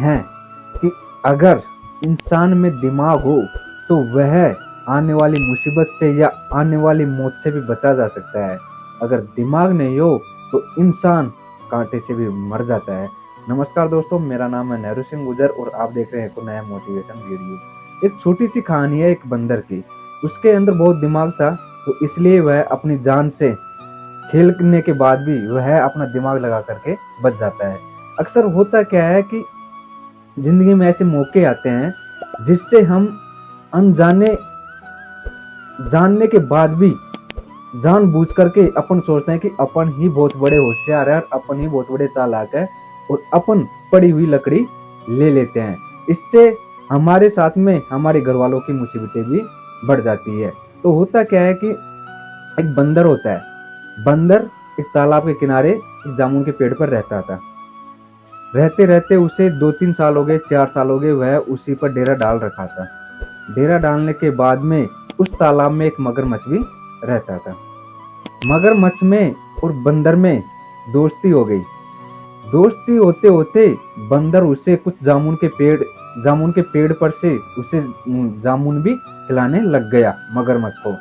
हैं कि अगर इंसान में दिमाग हो तो वह आने वाली मुसीबत से या आने वाली मौत से भी बचा जा सकता है। अगर दिमाग नहीं हो तो इंसान कांटे से भी मर जाता है। नमस्कार दोस्तों, मेरा नाम है नेहरू सिंह गुजर और आप देख रहे हैं एक नया मोटिवेशन वीडियो। एक छोटी सी कहानी है एक बंदर की। उसके अंदर बहुत दिमाग था, तो इसलिए वह अपनी जान से खेलने के बाद भी वह अपना दिमाग लगा करके बच जाता है। अक्सर होता क्या है कि जिंदगी में ऐसे मौके आते हैं जिससे हम अनजाने जानने के बाद भी जानबूझ करके अपन सोचते हैं कि अपन ही बहुत बड़े होशियार है और अपन ही बहुत बड़े चालाक है और अपन पड़ी हुई लकड़ी ले लेते हैं। इससे हमारे साथ में हमारे घर वालों की मुसीबतें भी बढ़ जाती है। तो होता क्या है कि एक बंदर होता है। बंदर एक तालाब के किनारे एक जामुन के पेड़ पर रहता था। रहते रहते उसे 2-3 साल हो गए, 4 साल हो गए, वह उसी पर डेरा डाल रखा था। डेरा डालने के बाद में उस तालाब में एक मगरमच्छ भी रहता था। मगरमच्छ में और बंदर में दोस्ती हो गई। दोस्ती होते होते बंदर उसे कुछ जामुन के पेड़ पर से उसे जामुन भी खिलाने लग गया। मगरमच्छ को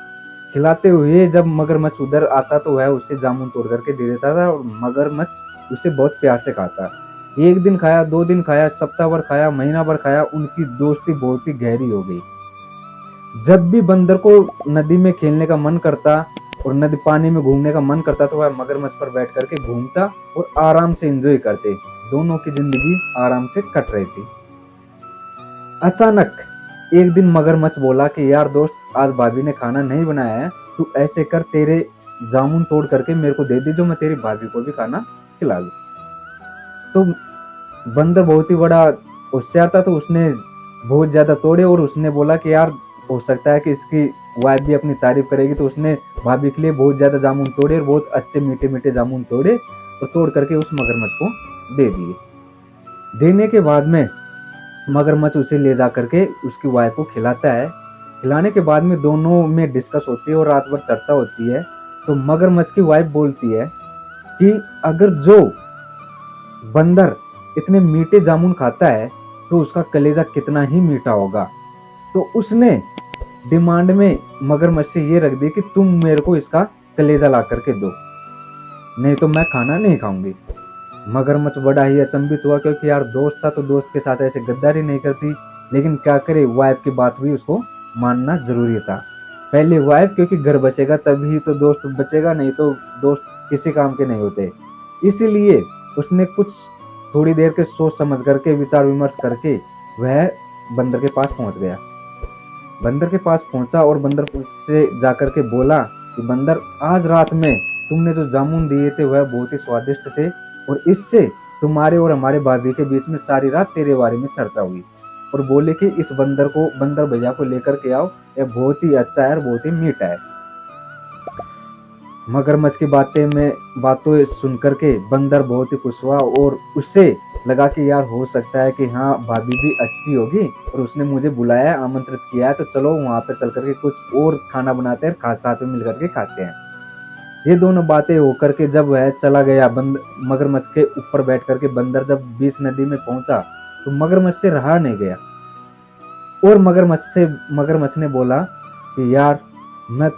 खिलाते हुए जब मगरमच्छ उधर आता तो वह उसे जामुन तोड़ करके दे देता था और मगरमच्छ उसे बहुत प्यार से खाता। एक दिन खाया, 2 दिन खाया, सप्ताह भर खाया, महीना भर खाया, उनकी दोस्ती बहुत ही गहरी हो गई। जब भी बंदर को नदी में खेलने का मन करता और नदी पानी में घूमने का मन करता तो वह मगरमच्छ पर बैठ करके घूमता और आराम से एंजॉय करते। दोनों की जिंदगी आराम से कट रही थी। अचानक एक दिन मगरमच्छ बोला कि यार दोस्त, आज भाभी ने खाना नहीं बनाया है, तू ऐसे कर, तेरे जामुन तोड़ करके मेरे को दे दे, जो मैं तेरी भाभी को भी खाना खिला लूं। तो बंदर बहुत ही बड़ा होशियार था, तो उसने बहुत ज्यादा तोड़े और उसने बोला कि यार हो सकता है कि इसकी वाइफ भी अपनी तारीफ करेगी। तो उसने भाभी के लिए बहुत ज्यादा जामुन तोड़े और बहुत अच्छे मीठे मीठे जामुन तोड़े और तोड़ करके उस मगरमच्छ को दे दिए। देने के बाद में मगरमच्छ उसे ले जा करके उसकी वाइफ को खिलाता है। खिलाने के बाद में दोनों में डिस्कस होती है और रात भर चर्चा होती है। तो मगरमच्छ की वाइफ बोलती है कि अगर जो बंदर इतने मीठे जामुन खाता है तो उसका कलेजा कितना ही मीठा होगा। तो उसने डिमांड में मगरमच्छ से ये रख दी कि तुम मेरे को इसका कलेजा ला करके दो, नहीं तो मैं खाना नहीं खाऊंगी। मगरमच्छ बड़ा ही अचंभित हुआ, क्योंकि यार दोस्त था तो दोस्त के साथ ऐसे गद्दारी नहीं करती, लेकिन क्या करे, वाइफ की बात भी उसको मानना जरूरी था। पहले वाइफ, क्योंकि घर बचेगा तभी तो दोस्त बचेगा, नहीं तो दोस्त किसी काम के नहीं होते। इसीलिए उसने कुछ थोड़ी देर के सोच समझ करके विचार विमर्श करके वह बंदर के पास पहुंच गया। बंदर के पास पहुंचा और बंदर से जाकर के बोला कि बंदर, आज रात में तुमने जो जामुन दिए थे वह बहुत ही स्वादिष्ट थे और इससे तुम्हारे और हमारे भाभी के बीच में सारी रात तेरे बारे में चर्चा हुई। और बोले कि इस बंदर भैया को लेकर के आओ, यह बहुत ही अच्छा है और बहुत ही मीठा है। मगरमच्छ की बातों सुन करके बंदर बहुत ही खुश हुआ और उससे लगा कि यार हो सकता है कि हाँ, भाभी भी अच्छी होगी और उसने मुझे बुलाया है, आमंत्रित किया है, तो चलो वहां पर चल करके कुछ और खाना बनाते हैं, साथ में मिल करके खाते हैं। ये दोनों बातें होकर के जब वह चला गया मगरमच्छ के ऊपर बैठ करके, बंदर जब बीच नदी में पहुंचा तो मगरमच्छ से रहा नहीं गया और मगरमच्छ ने बोला कि यार, मैं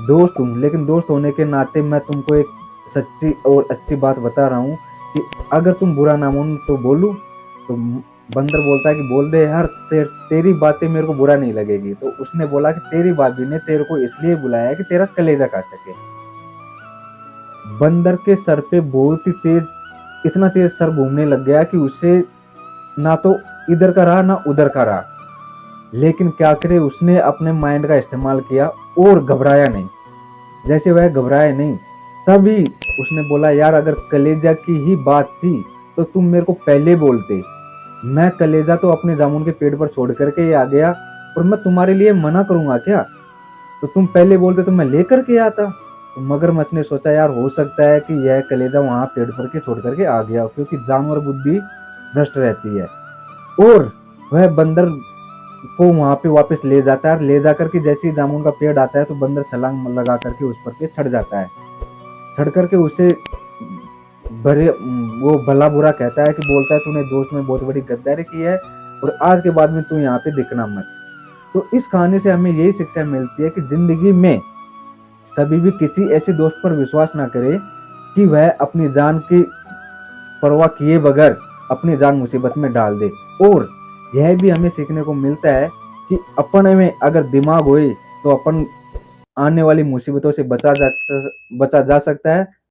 दोस्त हूँ, लेकिन दोस्त होने के नाते मैं तुमको एक सच्ची और अच्छी बात बता रहा हूँ कि अगर तुम बुरा ना मानो तो बोलूं। तो बंदर बोलता है कि बोल दे यार, तेरी बातें मेरे को बुरा नहीं लगेगी। तो उसने बोला कि तेरी भाभी ने तेरे को इसलिए बुलाया है कि तेरा कलेजा खा सके। बंदर के सर पे बहुत ही तेज, इतना तेज सर घूमने लग गया कि उसे ना तो इधर का रहा ना उधर का रहा। लेकिन क्या करे, उसने अपने माइंड का इस्तेमाल किया और घबराया नहीं। जैसे वह घबराया नहीं, तभी उसने बोला यार, अगर कलेजा की ही बात थी तो तुम मेरे को पहले बोलते। मैं कलेजा तो अपने जामुन के पेड़ पर छोड़ करके ही आ गया और मैं तुम्हारे लिए मना करूंगा क्या? तो तुम पहले बोलते तो मैं लेकर के आता। तो मगरमच्छ ने सोचा यार, हो सकता है कि यह कलेजा वहां पेड़ पर के छोड़ करके आ गया, क्योंकि जानवर बुद्धि भ्रष्ट रहती है। और वह बंदर को वहां पे वापस ले जाता है। ले जाकर के जैसे ही जामुन का पेड़ आता है तो बंदर छलांग लगा करके उस पर के चढ़ जाता है। चढ़ करके उसे भरे वो भला बुरा कहता है कि बोलता है तूने दोस्त में बहुत बड़ी गद्दारी की है और आज के बाद में तू यहाँ पे दिखना मत। तो इस कहानी से हमें यही शिक्षा मिलती है कि जिंदगी में कभी भी किसी ऐसे दोस्त पर विश्वास ना करे कि वह अपनी जान की परवाह किए बगैर अपनी जान मुसीबत में डाल दे। और यह भी हमें सीखने को मिलता है कि अपने में अगर दिमाग होए तो अपन आने वाली मुसीबतों से बचा जा सकता है।